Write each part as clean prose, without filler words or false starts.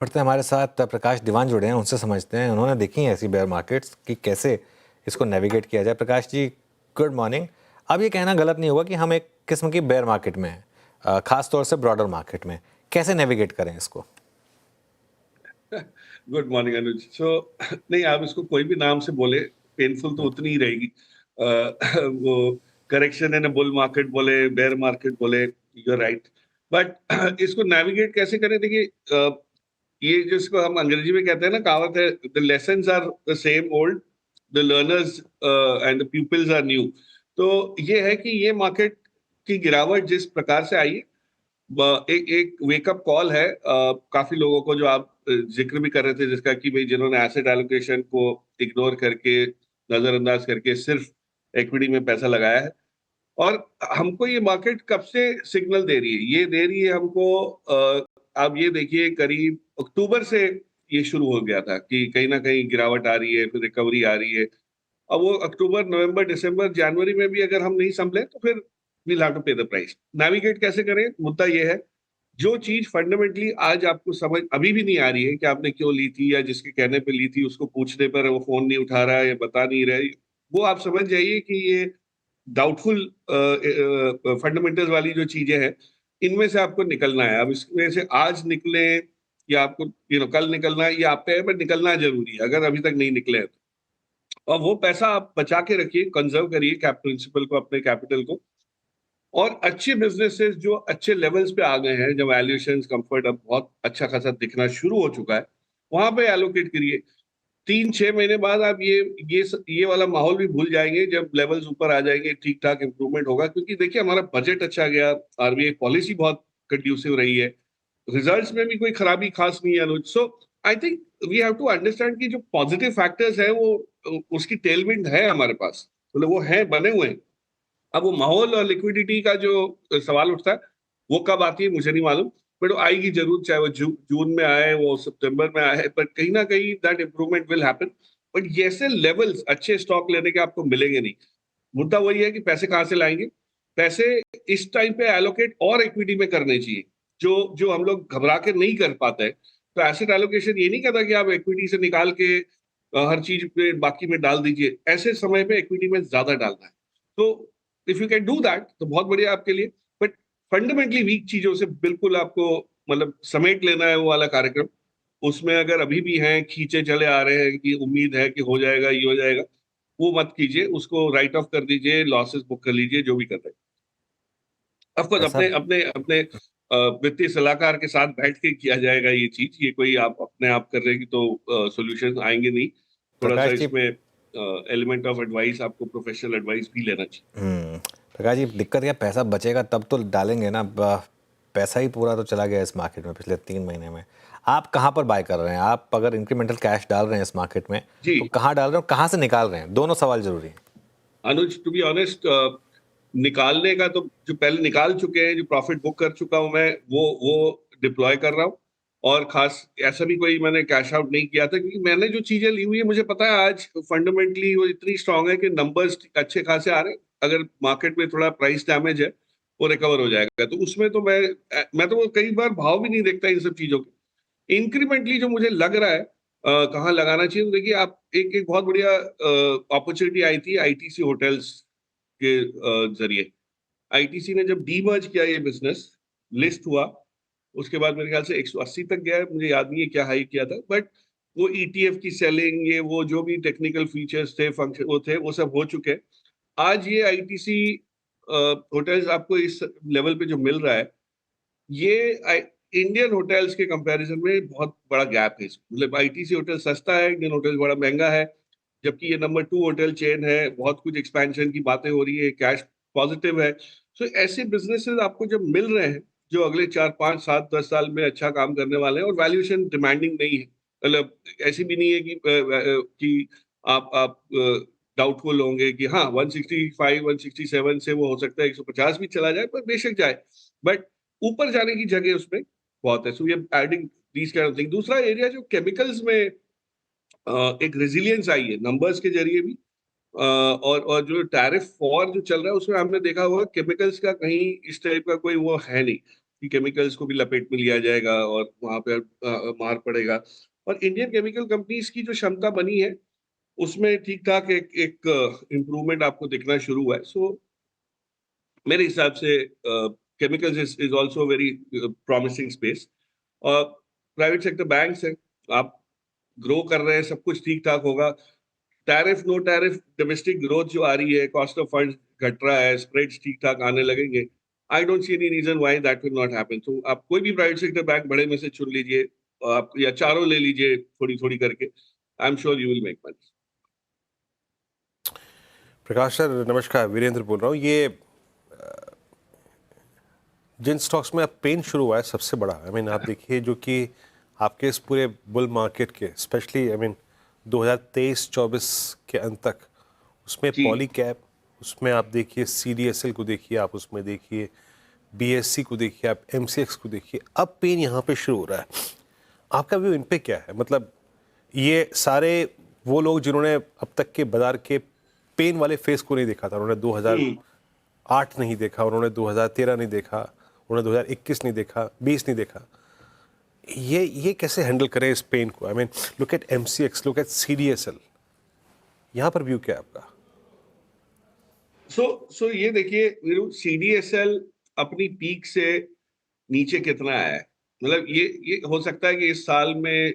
पढ़ते हमारे साथ प्रकाश दीवान जुड़े हैं, उनसे समझते हैं, उन्होंने देखी हैं ऐसी बेयर मार्केट्स कि कैसे इसको नेविगेट किया जाए। Prakash ji, good morning. अब ये कहना गलत नहीं होगा कि हम एक किस्म की बेयर मार्केट में हैं, खास तौर से ब्रॉडर मार्केट में। कैसे नेविगेट करें इसको? गुड मॉर्निंग अनुज। नहीं, आप इसको कोई भी नाम से बोले, पेनफुल तो उतनी ही रहेगी। वो करेक्शन इन बुल मार्केट बोले, बेयर मार्केट बोले, यू आर राइट। बट इसको नेविगेट कैसे करें? देखिए, ये जिसको हम अंग्रेजी में कहते हैं ना, कहावत है, the lessons are the same old, the learners and the peoples are new. तो ये है कि ये मार्केट की गिरावट जिस प्रकार से आई है, एक एक वेकअप कॉल है काफी लोगों को, जो आप जिक्र भी कर रहे थे, जिसका कि भाई जिन्होंने एसेट एलोकेशन को इग्नोर करके, नजरअंदाज करके सिर्फ इक्विटी में पैसा लगाया है। और हमको ये मार्केट कब से सिग्नल दे रही है? ये दे रही है हमको, आप ये देखिए, करीब अक्टूबर से ये शुरू हो गया था कि कहीं ना कहीं गिरावट आ रही है, फिर रिकवरी आ रही है। अब वो अक्टूबर, नवंबर, दिसंबर, जनवरी में भी अगर हम नहीं संभले तो फिर वील हैव टू पे द प्राइस। नेविगेट कैसे करें? मुद्दा ये है, जो चीज फंडामेंटली आज आपको समझ अभी भी नहीं आ रही है कि आपने क्यों ली थी, या जिसके कहने पे ली थी उसको पूछने पर वो फोन नहीं उठा रहा है या बता नहीं रहा है, वो आप समझ जाइए कि ये डाउटफुल फंडामेंटल्स वाली जो चीजें हैं, इनमें से आपको निकलना है। अब इसमें से आज निकले या आपको कल निकलना है, ये आप पे है, बट निकलना जरूरी है अगर अभी तक नहीं निकले हैं तो। और वो पैसा आप बचा के रखिए, कंजर्व करिए कैप प्रिंसिपल को, अपने कैपिटल को। और अच्छे बिजनेसेस जो अच्छे लेवल्स पे आ गए हैं, जब वैल्यूएशन कंफर्ट अब बहुत अच्छा खासा दिखना शुरू हो चुका है, वहां पे एलोकेट करिए। 3-6 महीने बाद आप ये वाला माहौल भी भूल जाएंगे, जब लेवल्स ऊपर आ जाएंगे, ठीक ठाक इंप्रूवमेंट होगा। क्योंकि देखिए, हमारा बजट अच्छा गया, आरबीआई पॉलिसी बहुत कंड्यूसिव रही है, रिजल्ट्स में भी कोई खराबी खास नहीं है Anuj. So I think we have to understand कि जो पॉजिटिव फैक्टर्स है वो, उसकी टेलविंड है हमारे पास, मतलब वो है, बने हुए हैं। अब वो माहौल और लिक्विडिटी का जो सवाल उठता है, वो कब आती है मुझे नहीं मालूम, बट वो आएगी जरूर, चाहे वो जून में आए, वो सितंबर में आए, पर कहीं ना कहीं that improvement will happen. But जैसे लेवल्स अच्छे स्टॉक लेने के आपको मिलेंगे नहीं। मुद्दा वही है कि पैसे कहाँ से लाएंगे? पैसे इस टाइम पे एलोकेट और इक्विटी में करने चाहिए, जो जो हम लोग घबरा के नहीं कर पाते हैं। तो एसेट एलोकेशन ये नहीं कहता कि आप इक्विटी से निकाल के हर चीज पे बाकी में डाल दीजिए। ऐसे समय पे इक्विटी में ज्यादा डालना है। तो if you can do that तो बहुत बढ़िया आपके लिए। बट फंडामेंटली वीक चीजों से बिल्कुल आपको, मतलब, समेट लेना है वो वाला कार्यक्रम। उसमें अगर अभी भी हैं, खींचे चले आ रहे हैं कि उम्मीद है कि हो जाएगा, ये हो जाएगा, वो मत कीजिए। उसको राइट ऑफ कर दीजिए, लॉसेस बुक कर लीजिए, जो भी कर रहे हैं। ऑफकोर्स ऐसा अपने अपने अपने वित्तीय सलाहकार के साथ बैठ के किया जाएगा ये चीज। ये कोई आप अपने आप कर रहे हैं तो सॉल्यूशंस आएंगे नहीं। थोड़ा सा प्रकाश जी। इसमें एलिमेंट ऑफ एडवाइस, आपको प्रोफेशनल एडवाइस भी लेना चाहिए। प्रकाश जी, दिक्कत क्या, पैसा बचेगा तब तो डालेंगे ना। पैसा ही पूरा तो चला गया इस मार्केट में पिछले 3 महीने में। आप कहाँ पर बाय कर रहे हैं? आप अगर इंक्रीमेंटल कैश डाल रहे हैं इस मार्केट में, जी तो कहाँ डाल रहे हैं और कहाँ से निकाल रहे हैं? दोनों सवाल जरूरी है। अनुज, टू बी ऑनेस्ट, निकालने का तो जो पहले निकाल चुके हैं, जो प्रॉफिट बुक कर चुका हूं मैं, वो डिप्लॉय कर रहा हूँ। और खास ऐसा भी कोई मैंने कैश आउट नहीं किया था, क्योंकि मैंने जो चीजें ली हुई है, मुझे पता है आज फंडामेंटली वो इतनी स्ट्रांग है कि नंबर्स अच्छे खासे आ रहे हैं। अगर मार्केट में थोड़ा प्राइस डैमेज है, वो रिकवर हो जाएगा। तो उसमें तो मैं तो वो कई बार भाव भी नहीं देखता इन सब चीजों के। इंक्रीमेंटली जो मुझे लग रहा है कहाँ लगाना चाहिए, तो देखिए, आप एक एक बहुत बढ़िया अपॉर्चुनिटी आई थी आईटीसी होटल्स के जरिए। आईटीसी ने जब डीमर्ज किया, ये बिजनेस लिस्ट हुआ, उसके बाद मेरे ख्याल से 180 तक गया है, मुझे याद नहीं है क्या हाई किया था। बट वो ईटीएफ की सेलिंग, ये वो जो भी टेक्निकल फीचर्स थे, फंक्शन वो थे, वो सब हो चुके हैं। आज ये आईटीसी होटल्स आपको इस लेवल पे जो मिल रहा है, ये इंडियन होटल्स के कंपैरिजन में बहुत बड़ा गैप है। मतलब आईटीसी होटल सस्ता है, इंडियन होटल बड़ा महंगा है। जबकि ये नंबर 2 होटल चेन है, बहुत कुछ एक्सपेंशन की बातें हो रही है, कैश पॉजिटिव है। सो ऐसे बिजनेसेस आपको जब मिल रहे हैं, जो अगले 4, 5, 7, 10 साल में अच्छा काम करने वाले हैं, और वैल्यूएशन डिमांडिंग नहीं है, मतलब ऐसी भी नहीं है कि आप डाउटफुल होंगे कि हाँ 165, 167 से वो हो सकता है 150 भी चला जाए, पर बेशक जाए। बट ऊपर जाने की जगह उसमें बहुत है। So we are adding these kind of thing. दूसरा एरिया जो केमिकल्स में एक रेजिलियंस आई है नंबर्स के जरिए भी, और जो टैरिफ वॉर जो चल रहा है, उसमें हमने देखा हुआ केमिकल्स का कहीं इस टाइप का कोई वो है नहीं। कि केमिकल्स को भी लपेट में लिया जाएगा और वहां पे मार पड़ेगा। और इंडियन केमिकल कंपनीज की जो क्षमता बनी है उसमें ठीक ठाक एक एक इम्प्रूवमेंट आपको दिखना शुरू हुआ है। सो मेरे हिसाब से chemicals is also very promising space. और प्राइवेट सेक्टर बैंक्स हैं, आप ग्रो कर रहे हैं, सब कुछ ठीक ठाक होगा। Tariff no tariff domestic growth जो आ रही है, कॉस्ट ऑफ फंड घट रहा है, स्प्रेड्स ठीक ठाक आने लगेंगे। I don't see any reason why that will not happen. तो आप कोई भी प्राइवेट सेक्टर बैंक बड़े में से चुन लीजिए, आप या चारों ले लीजिए थोड़ी थोड़ी करके, I am sure you will make money. Prakash sir नमस्कार, वीरेंद्र बोल रहा हूँ। ये जिन स्टॉक्स में अब पेन शुरू हुआ है सबसे बड़ा, आप देखिए जो कि आपके इस पूरे बुल मार्केट के स्पेशली 2023-24 के अंत तक, उसमें जी। पॉली कैप, उसमें आप देखिए CDSL को देखिए, आप उसमें देखिए BSC को देखिए, आप MCX को देखिए, अब पेन यहाँ पे शुरू हो रहा है। आपका व्यू इन पे क्या है? मतलब ये सारे वो लोग जिन्होंने अब तक के बाजार के पेन वाले फेस को नहीं देखा था, उन्होंने 2008 नहीं देखा, उन्होंने 2013 नहीं देखा, उन्होंने 2021 नहीं देखा, 20 नहीं देखा, ये कैसे हैंडल करें इस पेन को? Look at MCX, look at CDSL, यहाँ पर व्यू क्या है आपका? सो ये देखिए CDSL अपनी पीक से नीचे कितना आया है। मतलब ये हो सकता है कि इस साल में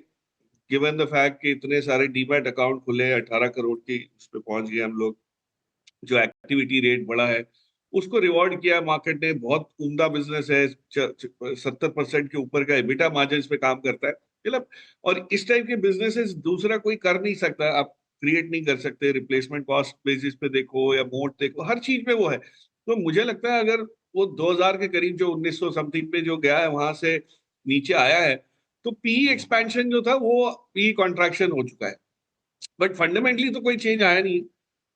गिवन द फैक्ट कि इतने सारे डीमैट अकाउंट खुले, 18 करोड़ की उस पे पहुंच गए हम लोग, जो एक्टिविटी रेट बढ़ा है उसको रिवॉर्ड किया मार्केट ने। बहुत उम्दा बिजनेस है, 70% के ऊपर का एबिटा मार्जिन पे काम करता है मतलब। और इस टाइप के बिजनेसेस दूसरा कोई कर नहीं सकता, आप क्रिएट नहीं कर सकते। रिप्लेसमेंट कॉस्ट बेसिस पे देखो या मोड देखो, हर चीज पे वो है। तो मुझे लगता है अगर वो 2000 के करीब जो 1900 समथिंग पे जो गया है वहां से नीचे आया है, तो पी एक्सपेंशन जो था वो पी कॉन्ट्रैक्शन हो चुका है, बट फंडामेंटली तो कोई चेंज आया नहीं।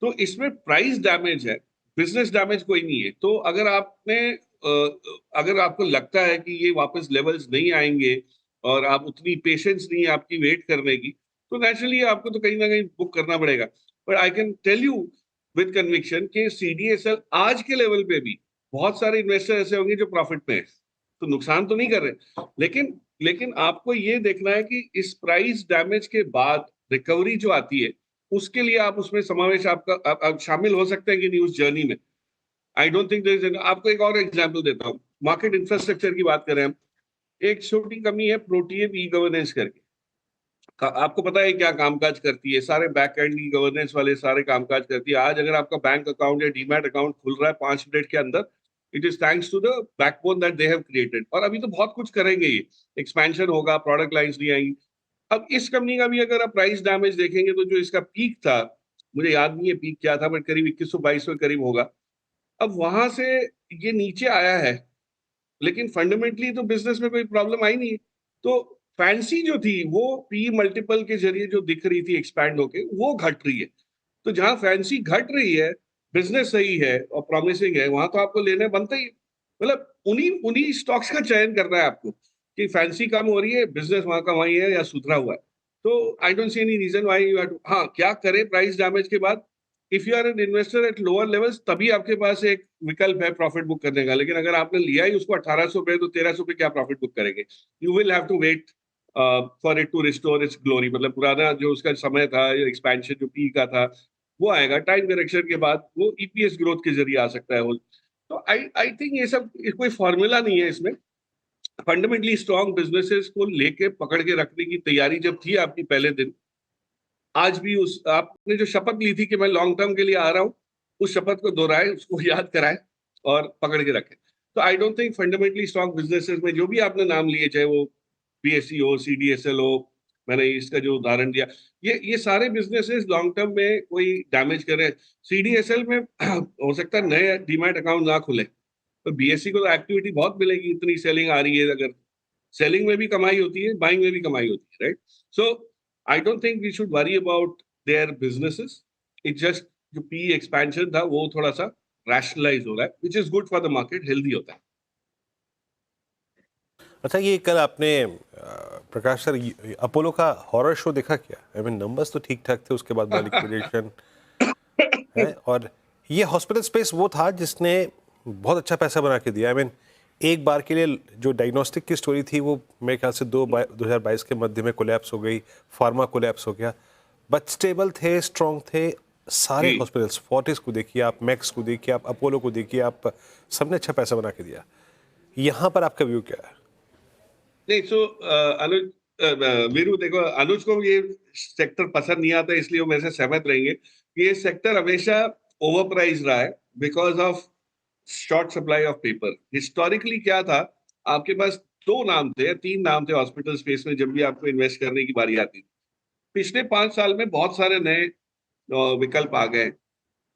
तो इसमें प्राइस डैमेज है, बिजनेस डैमेज कोई नहीं है। तो अगर आपको लगता है कि ये वापस लेवल्स नहीं आएंगे और आप उतनी पेशेंस नहीं है आपकी वेट करने की, तो नेचुरली आपको तो कहीं ना कहीं बुक करना पड़ेगा। But I can tell you with conviction कि CDSL आज के लेवल पे भी बहुत सारे इन्वेस्टर ऐसे होंगे जो प्रॉफिट में है, तो नुकसान तो नहीं कर रहे। लेकिन आपको ये देखना है कि इस प्राइस डैमेज के बाद रिकवरी जो आती है उसके लिए आप उसमें समावेश आप शामिल हो सकते हैं कि नहीं उस जर्नी में। I don't think there is. आपको एक और एग्जांपल देता हूँ, मार्केट इंफ्रास्ट्रक्चर की बात करें हम, एक छोटी कंपनी है प्रोटियम ई गवर्नेंस करके। आपको पता है क्या कामकाज करती है? सारे बैक एंड ई गवर्नेंस वाले सारे कामकाज करती है। आज अगर आपका बैंक अकाउंट या डीमैट अकाउंट खुल रहा है 5 मिनट के अंदर, it is thanks to the backbone that they have created. और अभी तो बहुत कुछ करेंगे, ये एक्सपेंशन होगा, प्रोडक्ट लाइंस नहीं आएंगी। अब इस कंपनी का भी अगर आप प्राइस डैमेज देखेंगे तो जो इसका पीक था, मुझे याद नहीं है पीक क्या था, बट करीब 2100-2200 के करीब होगा। अब वहां से ये नीचे आया है, लेकिन फंडामेंटली तो बिजनेस में कोई प्रॉब्लम आई नहीं है। तो फैंसी जो थी वो पी मल्टीपल के जरिए जो दिख रही थी एक्सपैंड होके, वो घट रही है। तो जहां फैंसी घट रही है, बिजनेस सही है और प्रॉमिसिंग है, वहां तो आपको लेने बनता ही है। मतलब उन्हीं उन्हीं स्टॉक्स का चयन करना है आपको कि फैंसी कम हो रही है, बिजनेस वहां का वही है या सुधरा हुआ है। तो I don't see any reason why you have to. हाँ, क्या करें प्राइस डैमेज के बाद? If you are an investor at lower levels, तभी आपके पास एक विकल्प है प्रॉफिट बुक करने का। लेकिन अगर आपने लिया ही उसको 1800 पे, तो 1300 पे क्या प्रॉफिट बुक करेंगे? You will have to wait for it to restore its glory. मतलब पुराना जो उसका समय था, एक्सपेंशन जो पी का था, वो आएगा टाइम करेक्शन के बाद, वो ईपीएस ग्रोथ के जरिए आ सकता है वो। तो आई आई थिंक ये सब कोई फॉर्मूला नहीं है इसमें। फंडामेंटली स्ट्रॉन्ग बिजनेसेस को लेके पकड़ के रखने की तैयारी जब थी आपकी पहले दिन, आज भी उस आपने जो शपथ ली थी कि मैं लॉन्ग टर्म के लिए आ रहा हूं, उस शपथ को दोहराए, उसको याद कराए और पकड़ के रखें। तो I don't think fundamentally strong businesses में जो भी आपने नाम लिए, चाहे वो पीएससी हो, CDSL हो, मैंने इसका जो उदाहरण दिया, ये सारे बिजनेसेस लॉन्ग टर्म में कोई डैमेज करे। CDSL में हो सकता है नए डीमैट अकाउंट ना खुले, तो BSC को तो एक्टिविटी बहुत मिलेगी, इतनी सेलिंग आ रही है। अगर सेलिंग में भी कमाई होती है, बाइंग में भी कमाई होती है, right? So I don't think we should worry about their businesses. It just जो पी एक्सपेंशन था वो थोड़ा सा रैशनलाइज हो रहा है, which is good for the market, healthy होता है। अच्छा, ये कल आपने प्रकाश सर अपोलो का हॉरर शो देखा क्या? नंबर्स तो ठीक ठाक थे, उसके बाद लिक्विडेशन है, और ये हॉस्पिटल स्पेस वो था जिसने बहुत अच्छा पैसा बना के दिया। एक बार के लिए जो डायग्नोस्टिक की स्टोरी थी वो मेरे ख्याल से 2022 के मध्य में कोलैप्स हो गई, फार्मा कोलैप्स हो गया, बट स्टेबल थे, स्ट्रॉन्ग थे सारे जी। हॉस्पिटल्स। फोर्टिस को देखिए आप, मैक्स को देखिए आप, अपोलो को देखिए आप, सबने अच्छा पैसा बना के दिया। यहाँ पर आपका व्यू क्या है? नहीं, सो अनुज, वीरू, देखो, अनुज को ये सेक्टर पसंद नहीं आता, इसलिए वो मेरे से सहमत रहेंगे कि ये सेक्टर हमेशा ओवर प्राइस रहा है because of short supply of paper. Historically क्या था, आपके पास 2 नाम थे, 3 नाम थे हॉस्पिटल स्पेस में जब भी आपको इन्वेस्ट करने की बारी आती थी। पिछले 5 साल में बहुत सारे नए विकल्प आ गए।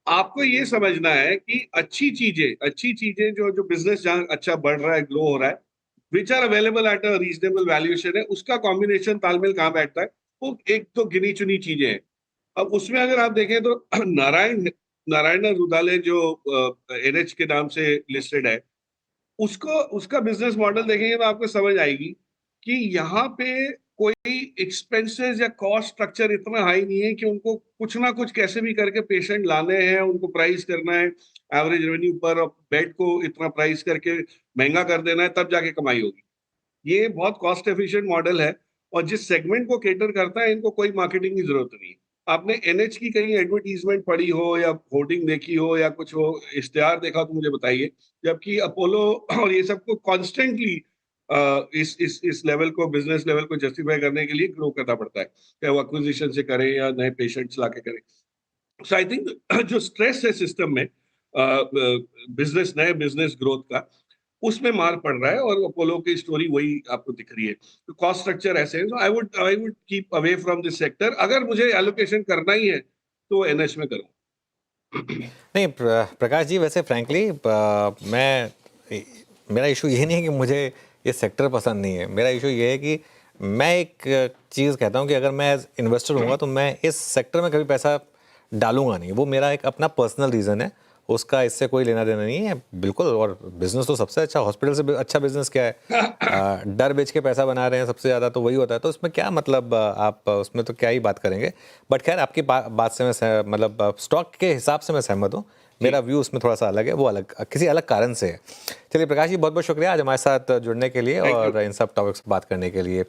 आपको ये समझना है कि अच्छी चीजें जो जो बिजनेस जहां अच्छा बढ़ रहा है, ग्रो हो रहा है, which are available at a reasonable valuation है, उसका कॉम्बिनेशन तालमेल कहाँ बैठता है, वो एक तो गिनी चुनी चीजें हैं। अब उसमें अगर आप देखें तो नारायण रुदाले जो एनएच के नाम से लिस्टेड है, उसको उसका बिजनेस मॉडल देखेंगे तो आपको समझ आएगी कि यहाँ पे कोई एक्सपेंसेस या कॉस्ट स्ट्रक्चर इतना हाई नहीं है कि उनको कुछ ना कुछ कैसे भी करके पेशेंट लाने हैं, उनको प्राइस करना है एवरेज रेवेन्यू पर बेड को इतना प्राइस करके महंगा कर देना है, तब जाके कमाई होगी। ये बहुत कॉस्ट एफिशिएंट मॉडल है और जिस सेगमेंट को केटर करता है, इनको कोई मार्केटिंग की जरूरत नहीं है। आपने एनएच की कहीं एडवर्टीजमेंट पढ़ी हो या होर्डिंग देखी हो या कुछ हो, इश्तेहार देखा हो तो मुझे बताइए। जबकि अपोलो और ये सबको कॉन्स्टेंटली इस लेवल को, बिजनेस लेवल को जस्टिफाई करने के लिए ग्रो करना पड़ता है, चाहे वो एक्विजिशन से करें या नए पेशेंट्स लाके करें। सो आई थिंक जो स्ट्रेस है सिस्टम में नए बिजनेस ग्रोथ का, उसमें मार पड़ रहा है और अपोलो की स्टोरी वही आपको दिख रही है। तो कॉस्ट स्ट्रक्चर ऐसे है, I would keep away from this sector. अगर मुझे एलोकेशन करना ही है तो एनएच में करूँ। नहीं प्रकाश जी, वैसे फ्रैंकली मैं मेरा इशू ये नहीं है कि मुझे ये सेक्टर पसंद नहीं है। मेरा इशू ये है कि मैं एक चीज़ कहता हूँ कि अगर मैं एज इन्वेस्टर होऊंगा तो मैं इस सेक्टर में कभी पैसा डालूंगा नहीं। वो मेरा एक अपना पर्सनल रीज़न है, उसका इससे कोई लेना देना नहीं है बिल्कुल। और बिजनेस तो सबसे अच्छा, हॉस्पिटल से अच्छा बिजनेस क्या है? डर बेच के पैसा बना रहे हैं सबसे ज़्यादा, तो वही होता है। तो उसमें क्या मतलब, आप उसमें तो क्या ही बात करेंगे। बट खैर, आपकी बात से मैं मतलब स्टॉक के हिसाब से मैं सहमत हूँ। मेरा व्यू उसमें थोड़ा सा अलग है, वो अलग किसी अलग कारण से है। चलिए प्रकाश जी, बहुत बहुत शुक्रिया आज हमारे साथ जुड़ने के लिए Thank you. और इन सब टॉपिक्स पर बात करने के लिए।